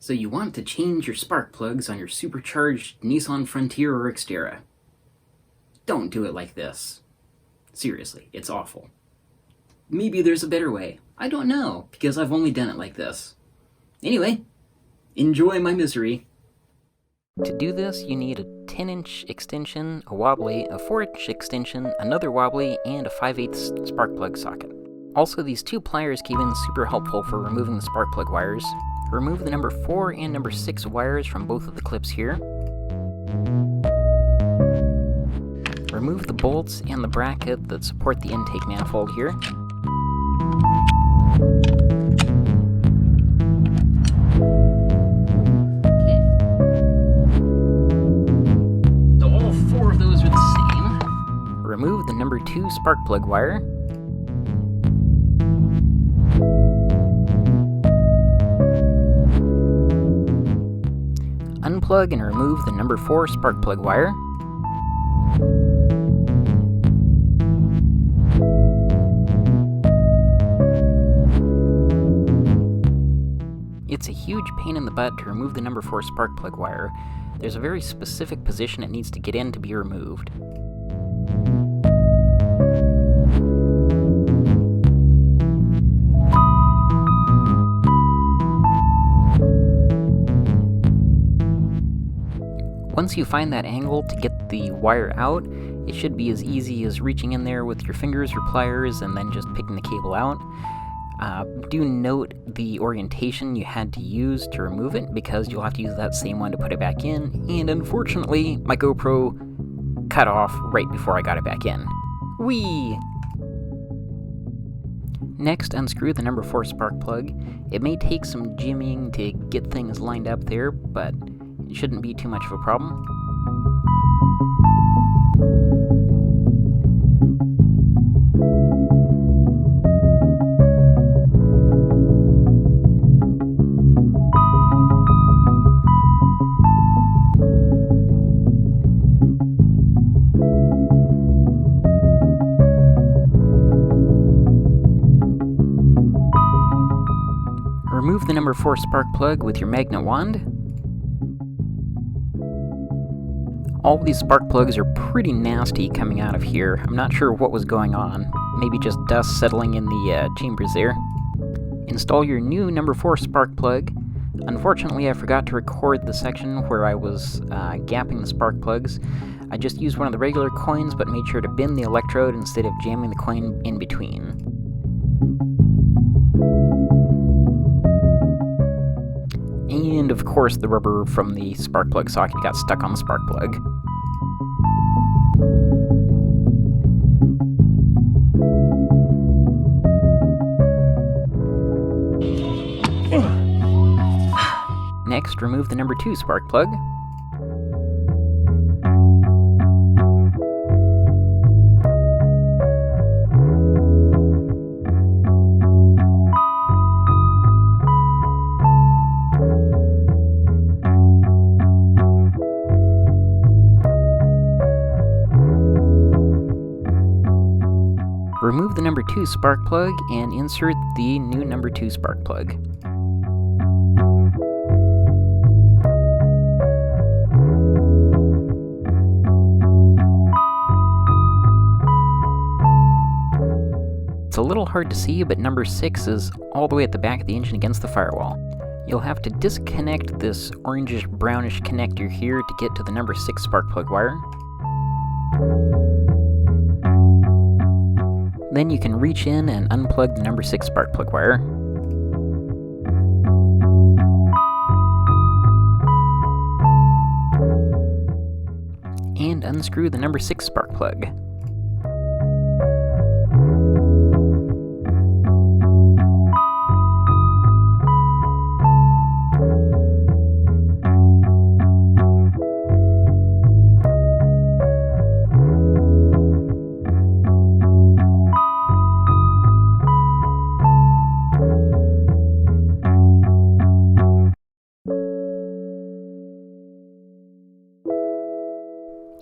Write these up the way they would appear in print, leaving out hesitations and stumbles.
So you want to change your spark plugs on your supercharged Nissan Frontier or Xterra. Don't do it like this. Seriously, it's awful. Maybe there's a better way. I don't know, because I've only done it like this. Anyway, enjoy my misery. To do this, you need a 10-inch extension, a wobbly, a 4-inch extension, another wobbly, and a 5/8 spark plug socket. Also, these two pliers came in super helpful for removing the spark plug wires. Remove the number 4 and number 6 wires from both of the clips here. Remove the bolts and the bracket that support the intake manifold here. Okay. So all 4 of those are the same. Remove the number 2 spark plug wire. Unplug and remove the number 4 spark plug wire. It's a huge pain in the butt to remove the number 4 spark plug wire. There's a very specific position it needs to get in to be removed. Once you find that angle to get the wire out, it should be as easy as reaching in there with your fingers or pliers and then just picking the cable out. Do note the orientation you had to use to remove it, because you'll have to use that same one to put it back in, and unfortunately, my GoPro cut off right before I got it back in. Whee! Next, unscrew the number 4 spark plug. It may take some jimmying to get things lined up there, but it shouldn't be too much of a problem. Remove the number 4 spark plug with your magnet wand. All of these spark plugs are pretty nasty coming out of here. I'm not sure what was going on. Maybe just dust settling in the chambers there. Install your new number 4 spark plug. Unfortunately, I forgot to record the section where I was gapping the spark plugs. I just used one of the regular coins, but made sure to bend the electrode instead of jamming the coin in between. And of course, the rubber from the spark plug socket got stuck on the spark plug. Next, remove the number 2 spark plug. Remove the number 2 spark plug and insert the new number 2 spark plug. It's a little hard to see, but number 6 is all the way at the back of the engine against the firewall. You'll have to disconnect this orangish-brownish connector here to get to the number 6 spark plug wire. Then you can reach in and unplug the number 6 spark plug wire. And unscrew the number 6 spark plug.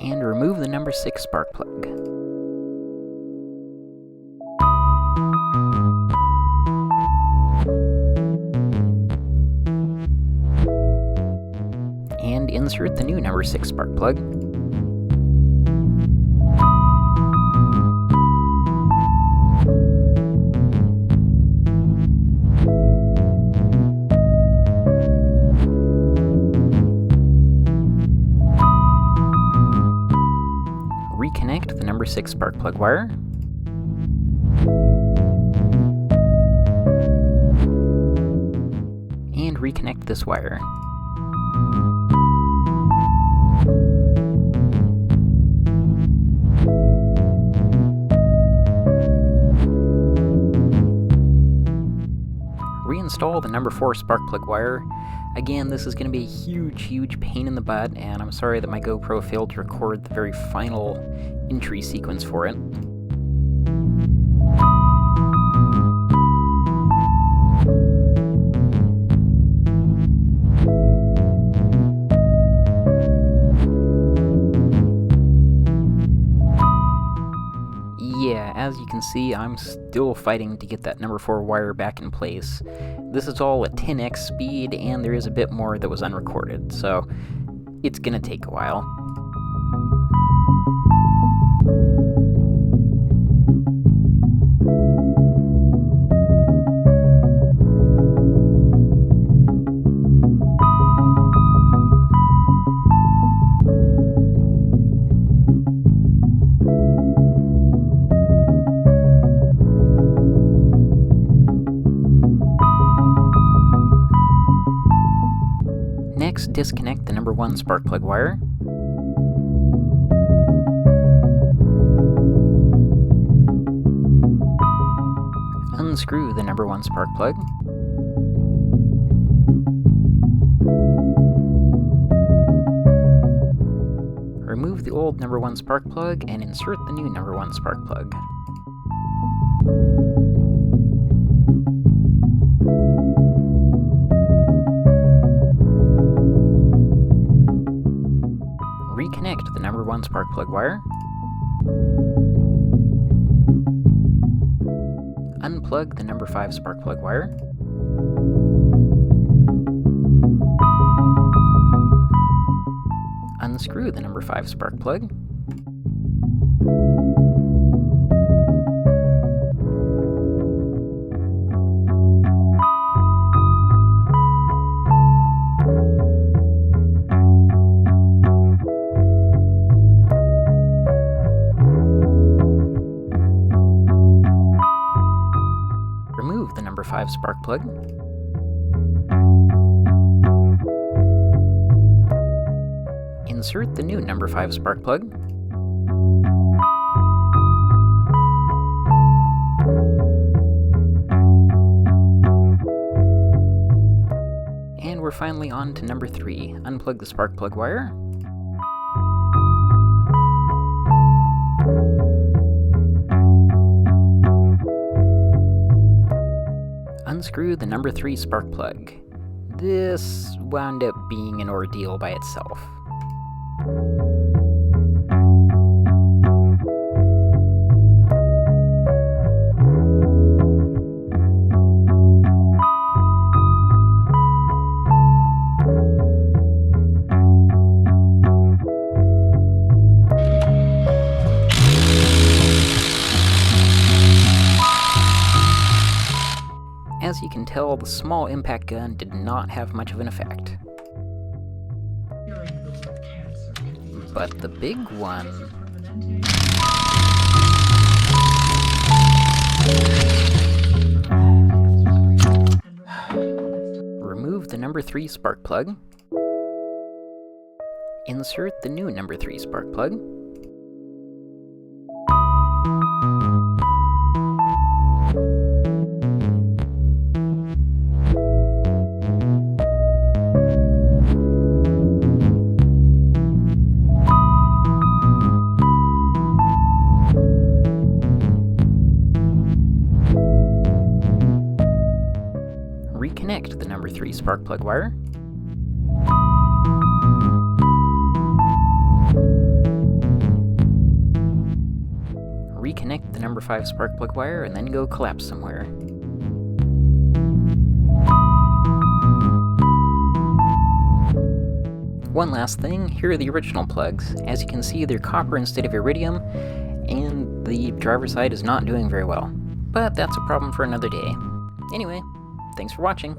And remove the number 6 spark plug. insert the new number 6 spark plug. Reconnect the number 6 spark plug wire. And reconnect this wire. Reinstall the number 4 spark plug wire. Again, this is going to be a huge pain in the butt, and I'm sorry that my GoPro failed to record the very final entry sequence for it. Yeah, as you can see, I'm still fighting to get that number 4 wire back in place. This is all at 10x speed, and there is a bit more that was unrecorded, so it's gonna take a while. Next, disconnect the number 1 spark plug wire. Unscrew the number 1 spark plug. Remove the old number 1 spark plug and insert the new number 1 spark plug. Reconnect the number 1 spark plug wire. Unplug the number 5 spark plug wire. Unscrew the number 5 spark plug. Remove the number 5 spark plug. Insert the new number 5 spark plug. And we're finally on to number 3. Unplug the spark plug wire. Unscrew the number 3 spark plug. This wound up being an ordeal by itself. As you can tell, the small impact gun did not have much of an effect. But the big one... Remove the number 3 spark plug. Insert the new number 3 spark plug. Reconnect the number 3 spark plug wire. Reconnect the number 5 spark plug wire and then go collapse somewhere. One last thing, here are the original plugs. As you can see, they're copper instead of iridium, and the driver's side is not doing very well. But that's a problem for another day. Anyway, thanks for watching.